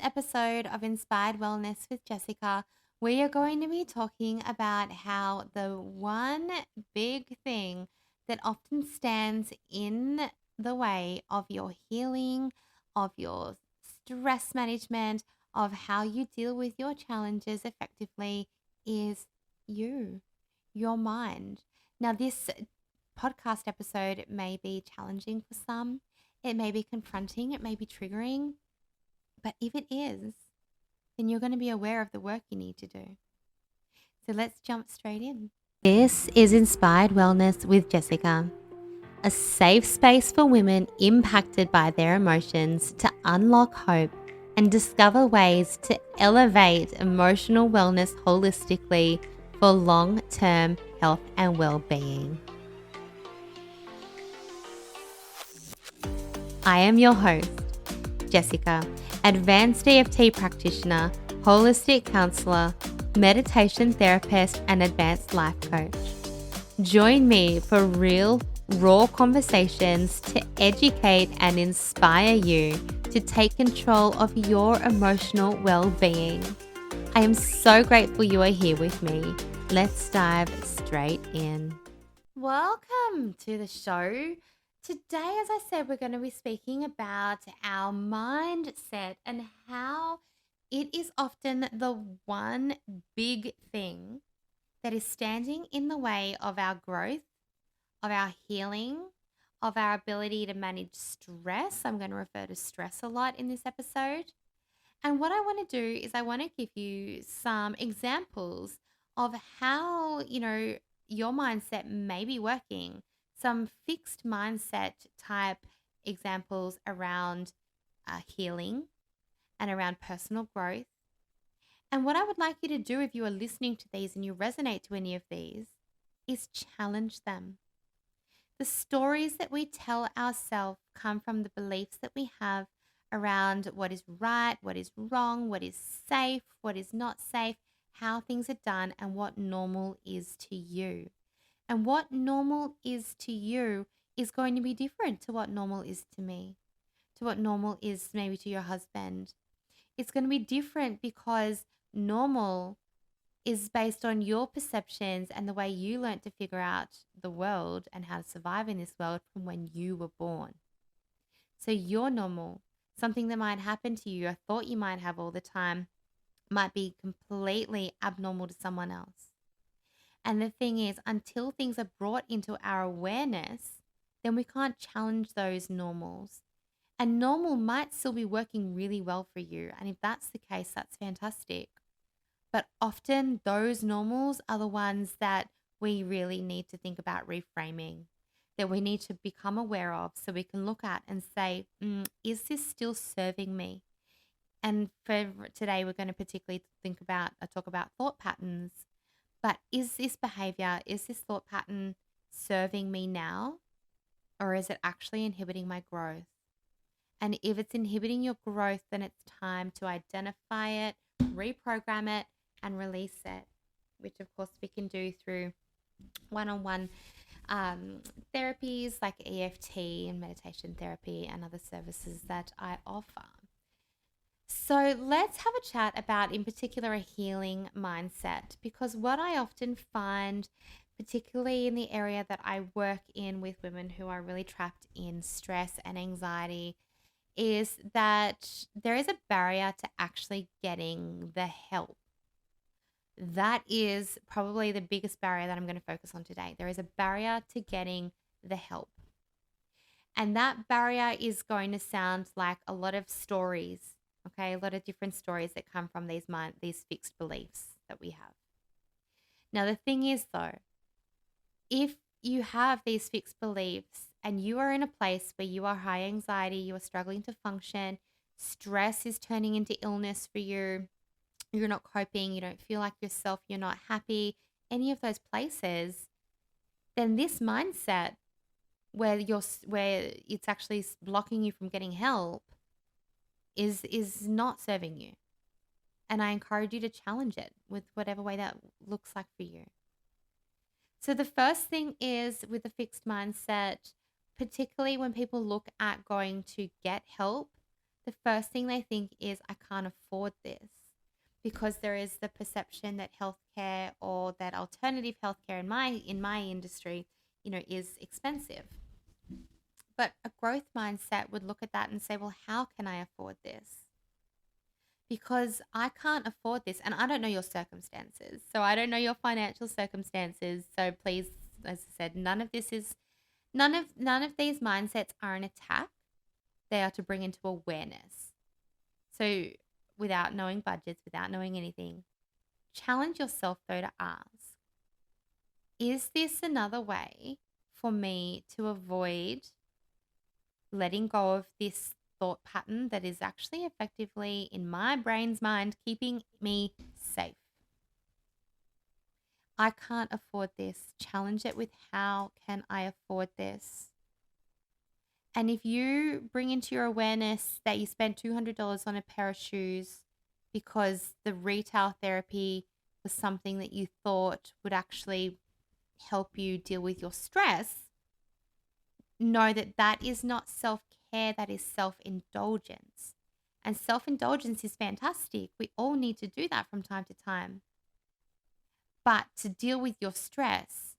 episode of Inspired Wellness with Jessica, we are going to be talking about how the one big thing that often stands in the way of your healing, of your stress management, of how you deal with your challenges effectively is you, your mind. Now, this podcast episode may be challenging for some, it may be confronting, it may be triggering. But if it is, then you're going to be aware of the work you need to do. So let's jump straight in. This is Inspired Wellness with Jessica, a safe space for women impacted by their emotions to unlock hope and discover ways to elevate emotional wellness holistically for long-term health and well-being. I am your host, Jessica, advanced EFT practitioner, holistic counselor, meditation therapist, and advanced life coach. Join me for real, raw conversations to educate and inspire you to take control of your emotional well-being. I am so grateful you are here with me. Let's dive straight in. Welcome to the show. Today, as I said, we're going to be speaking about our mindset and how it is often the one big thing that is standing in the way of our growth, of our healing, of our ability to manage stress. I'm going to refer to stress a lot in this episode. And what I want to do is I want to give you some examples of how, your mindset may be working, some fixed mindset type examples around healing and around personal growth. And what I would like you to do if you are listening to these and you resonate to any of these is challenge them. The stories that we tell ourselves come from the beliefs that we have around what is right, what is wrong, what is safe, what is not safe, how things are done, and what normal is to you. And what normal is to you is going to be different to what normal is to me, to what normal is maybe to your husband. It's going to be different because normal is based on your perceptions and the way you learnt to figure out the world and how to survive in this world from when you were born. So your normal, something that might happen to you, a thought you might have all the time, might be completely abnormal to someone else. And the thing is, until things are brought into our awareness, then we can't challenge those normals. And normal might still be working really well for you. And if that's the case, that's fantastic. But often those normals are the ones that we really need to think about reframing, that we need to become aware of so we can look at and say, is this still serving me? And for today, we're going to particularly talk about thought patterns. But is this behavior, is this thought pattern serving me now? Or is it actually inhibiting my growth? And if it's inhibiting your growth, then it's time to identify it, reprogram it, and release it, which of course we can do through one-on-one therapies like EFT and meditation therapy and other services that I offer. So let's have a chat about, in particular, a healing mindset, because what I often find, particularly in the area that I work in with women who are really trapped in stress and anxiety, is that there is a barrier to actually getting the help. That is probably the biggest barrier that I'm going to focus on today. There is a barrier to getting the help. And that barrier is going to sound like a lot of stories, okay? A lot of different stories that come from these fixed beliefs that we have. Now, the thing is though, if you have these fixed beliefs and you are in a place where you are high anxiety, you are struggling to function, stress is turning into illness for you, you're not coping, you don't feel like yourself, you're not happy, any of those places, then this mindset where it's actually blocking you from getting help is not serving you. And I encourage you to challenge it with whatever way that looks like for you. So the first thing is with a fixed mindset, particularly when people look at going to get help, the first thing they think is, I can't afford this, because there is the perception that healthcare or that alternative healthcare in my industry, is expensive. But a growth mindset would look at that and say, well, how can I afford this? Because I can't afford this, and I don't know your circumstances. So I don't know your financial circumstances. So please, as I said, none of these mindsets are an attack. They are to bring into awareness. So without knowing budgets, without knowing anything, challenge yourself though to ask, is this another way for me to avoid letting go of this thought pattern that is actually effectively in my brain's mind keeping me safe? I can't afford this. Challenge it with, how can I afford this? And if you bring into your awareness that you spent $200 on a pair of shoes because the retail therapy was something that you thought would actually help you deal with your stress, know that that is not self-care, that is self-indulgence. And self-indulgence is fantastic. We all need to do that from time to time. But to deal with your stress,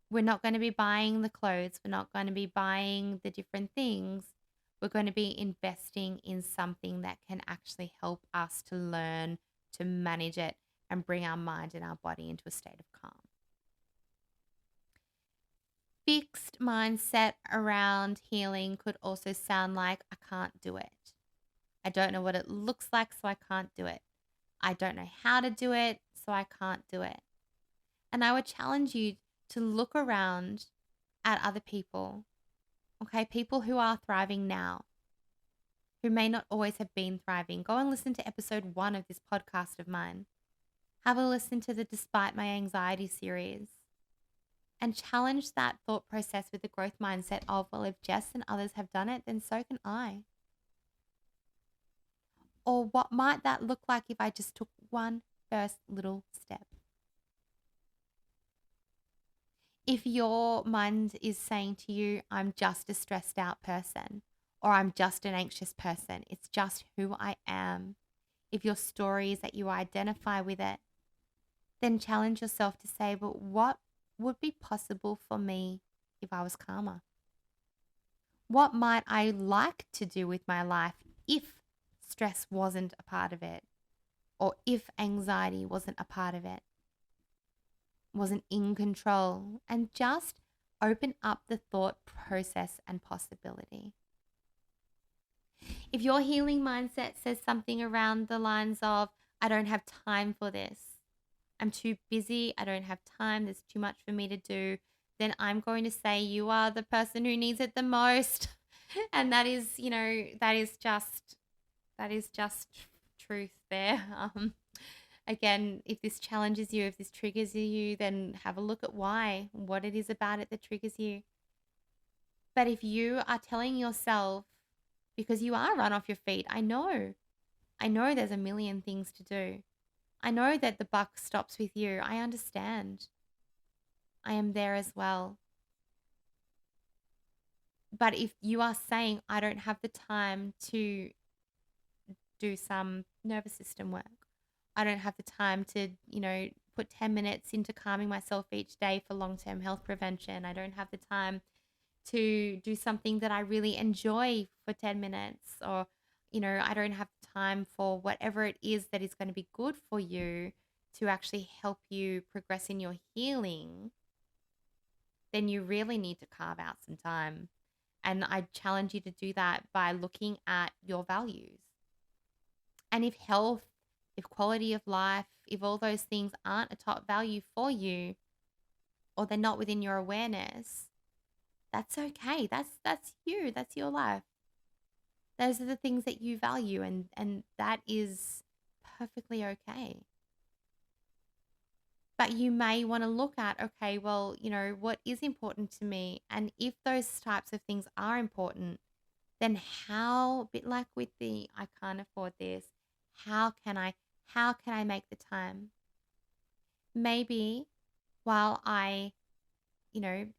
we're not going to be buying the clothes. We're not going to be buying the different things. We're going to be investing in something that can actually help us to learn to manage it and bring our mind and our body into a state of calm. Fixed mindset around healing could also sound like, I can't do it. I don't know what it looks like, so I can't do it. I don't know how to do it, so I can't do it. And I would challenge you to look around at other people, okay? People who are thriving now, who may not always have been thriving. Go and listen to episode 1 of this podcast of mine. Have a listen to the Despite My Anxiety series. And challenge that thought process with the growth mindset of, well, if Jess and others have done it, then so can I. Or what might that look like if I just took one first little step? If your mind is saying to you, I'm just a stressed out person, or I'm just an anxious person, it's just who I am. If your story is that you identify with it, then challenge yourself to say, but what would be possible for me if I was calmer? What might I like to do with my life if stress wasn't a part of it, or if anxiety wasn't a part of it, wasn't in control? And just open up the thought process and possibility. If your healing mindset says something around the lines of, I don't have time for this, I'm too busy, I don't have time, there's too much for me to do, then I'm going to say you are the person who needs it the most. And that is, that is just truth there. Again, if this challenges you, if this triggers you, then have a look at what it is about it that triggers you. But if you are telling yourself, because you are run off your feet, I know there's a million things to do. I know that the buck stops with you. I understand. I am there as well. But if you are saying, I don't have the time to do some nervous system work, I don't have the time to, put 10 minutes into calming myself each day for long-term health prevention, I don't have the time to do something that I really enjoy for 10 minutes, or, I don't have time for whatever it is that is going to be good for you to actually help you progress in your healing, then you really need to carve out some time. And I challenge you to do that by looking at your values. And if health, if quality of life, if all those things aren't a top value for you, or they're not within your awareness, that's okay. That's you. That's your life. Those are the things that you value, and that is perfectly okay. But you may want to look at, okay, well, what is important to me? And if those types of things are important, then how, a bit like with the, I can't afford this, how can I make the time? Maybe while I,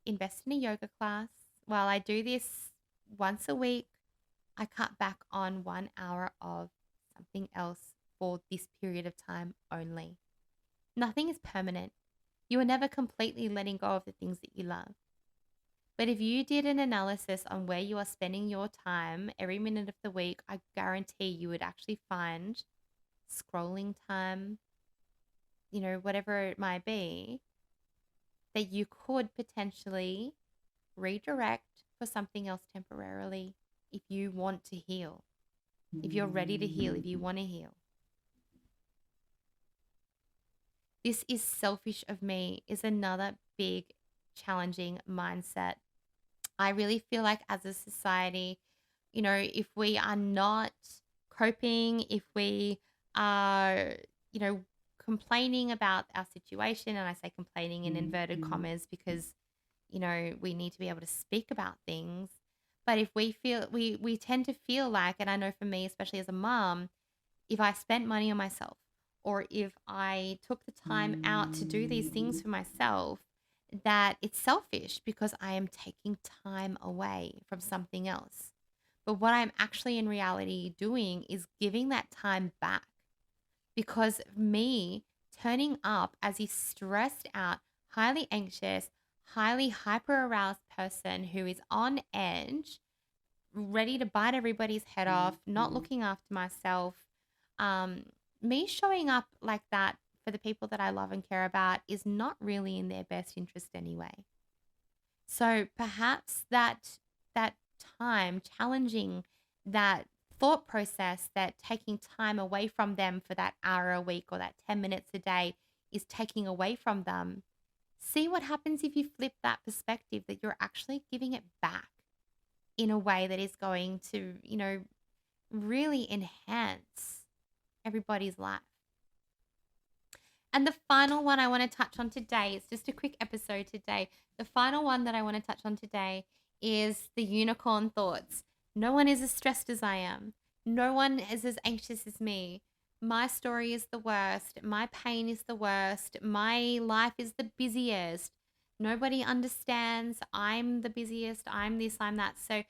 invest in a yoga class, while I do this once a week, I cut back on 1 hour of something else for this period of time only. Nothing is permanent. You are never completely letting go of the things that you love. But if you did an analysis on where you are spending your time every minute of the week, I guarantee you would actually find scrolling time, whatever it might be, that you could potentially redirect for something else temporarily if you want to heal, if you're ready to heal, if you want to heal. This is selfish of me is another big challenging mindset. I really feel like as a society, if we are not coping, if we are, complaining about our situation, and I say complaining in inverted commas because, we need to be able to speak about things. But if we tend to feel like, and I know for me, especially as a mom, if I spent money on myself or if I took the time out to do these things for myself, that it's selfish because I am taking time away from something else. But what I'm actually in reality doing is giving that time back, because me turning up as a stressed out, highly anxious, highly hyper aroused person who is on edge, ready to bite everybody's head off, not looking after myself, um, me showing up like that for the people that I love and care about is not really in their best interest anyway. So perhaps that time challenging that thought process, that taking time away from them for that hour a week or that 10 minutes a day is taking away from them. See what happens if you flip that perspective, that you're actually giving it back in a way that is going to, really enhance everybody's life. And the final one I want to touch on today, it's just a quick episode today. The final one that I want to touch on today is the unicorn thoughts. No one is as stressed as I am. No one is as anxious as me. My story is the worst. My pain is the worst. My life is the busiest. Nobody understands. I'm the busiest. I'm this, I'm that. So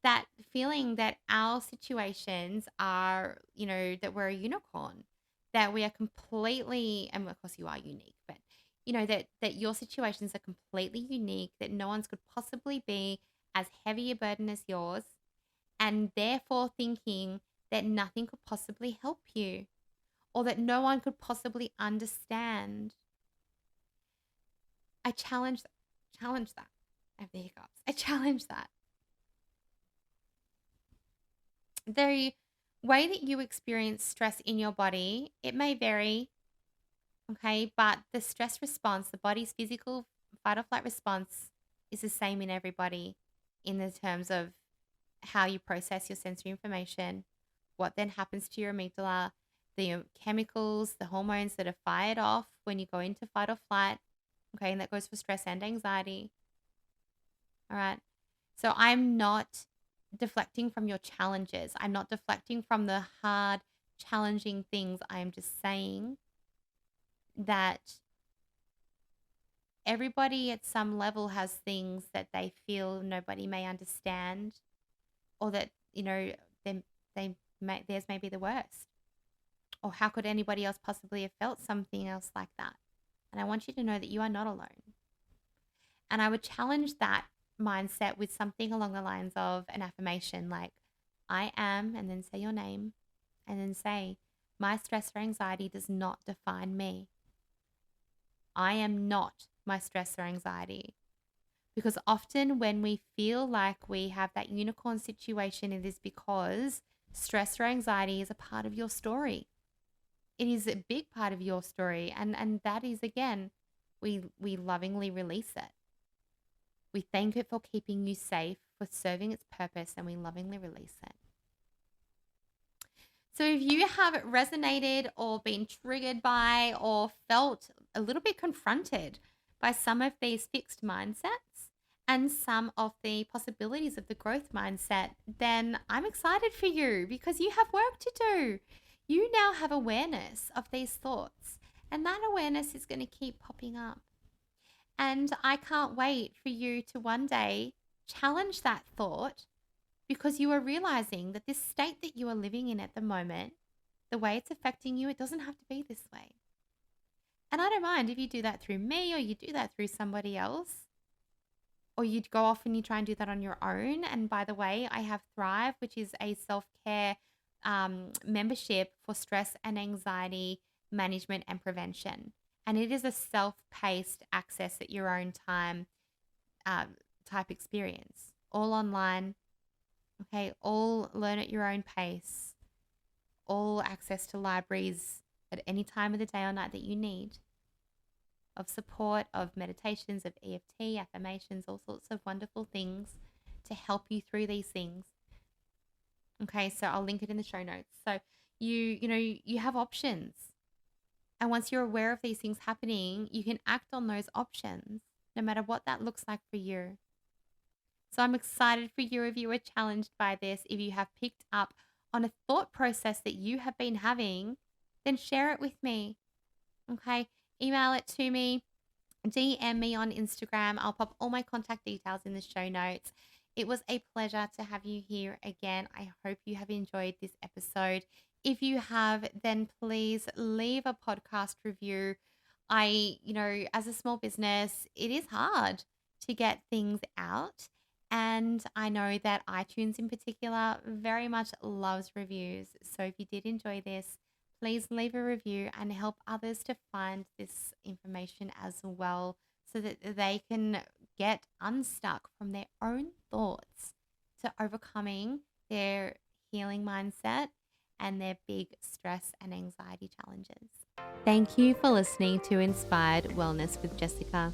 that feeling that our situations are, that we're a unicorn, that we are completely, and of course you are unique, but that your situations are completely unique, that no one's could possibly be as heavy a burden as yours, and therefore thinking that nothing could possibly help you or that no one could possibly understand. I challenge that. I have the hiccups. I challenge that. The way that you experience stress in your body, it may vary, okay? But the stress response, the body's physical fight or flight response is the same in everybody in the terms of how you process your sensory information, what then happens to your amygdala, the chemicals, the hormones that are fired off when you go into fight or flight, okay? And that goes for stress and anxiety, all right? So I'm not deflecting from your challenges. I'm not deflecting from the hard, challenging things. I am just saying that everybody at some level has things that they feel nobody may understand, or that, theirs may be the worst. Or how could anybody else possibly have felt something else like that? And I want you to know that you are not alone. And I would challenge that mindset with something along the lines of an affirmation like, I am, and then say your name, and then say, my stress or anxiety does not define me. I am not my stress or anxiety. Because often when we feel like we have that unicorn situation, it is because stress or anxiety is a part of your story. It is a big part of your story. And that is, again, we lovingly release it. We thank it for keeping you safe, for serving its purpose, and we lovingly release it. So if you have resonated or been triggered by or felt a little bit confronted by some of these fixed mindsets and some of the possibilities of the growth mindset, then I'm excited for you because you have work to do. You now have awareness of these thoughts, and that awareness is going to keep popping up. And I can't wait for you to one day challenge that thought because you are realizing that this state that you are living in at the moment, the way it's affecting you, it doesn't have to be this way. And I don't mind if you do that through me or you do that through somebody else, or you'd go off and you try and do that on your own. And by the way, I have Thrive, which is a self-care membership for stress and anxiety management and prevention. And it is a self-paced access at your own time type experience, all online. Okay, all learn at your own pace, all access to libraries at any time of the day or night that you need, of support, of meditations, of EFT, affirmations, all sorts of wonderful things to help you through these things. Okay, so I'll link it in the show notes. So you have options. And once you're aware of these things happening, you can act on those options, no matter what that looks like for you. So I'm excited for you if you were challenged by this. If you have picked up on a thought process that you have been having, then share it with me. Okay, email it to me, DM me on Instagram. I'll pop all my contact details in the show notes. It was a pleasure to have you here again. I hope you have enjoyed this episode. If you have, then please leave a podcast review. As a small business, it is hard to get things out. And I know that iTunes in particular very much loves reviews. So if you did enjoy this, please leave a review and help others to find this information as well, so that they can get unstuck from their own thoughts to overcoming their healing mindset and their big stress and anxiety challenges. Thank you for listening to Inspired Wellness with Jessica.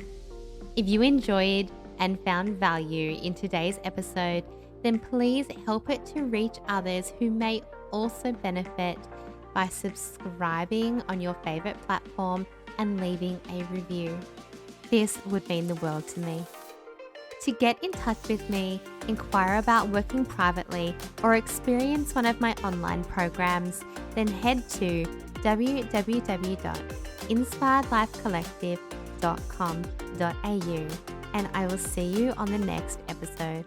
If you enjoyed and found value in today's episode, then please help it to reach others who may also benefit by subscribing on your favorite platform and leaving a review. This would mean the world to me. To get in touch with me, inquire about working privately, or experience one of my online programs, then head to www.inspiredlifecollective.com.au, and I will see you on the next episode.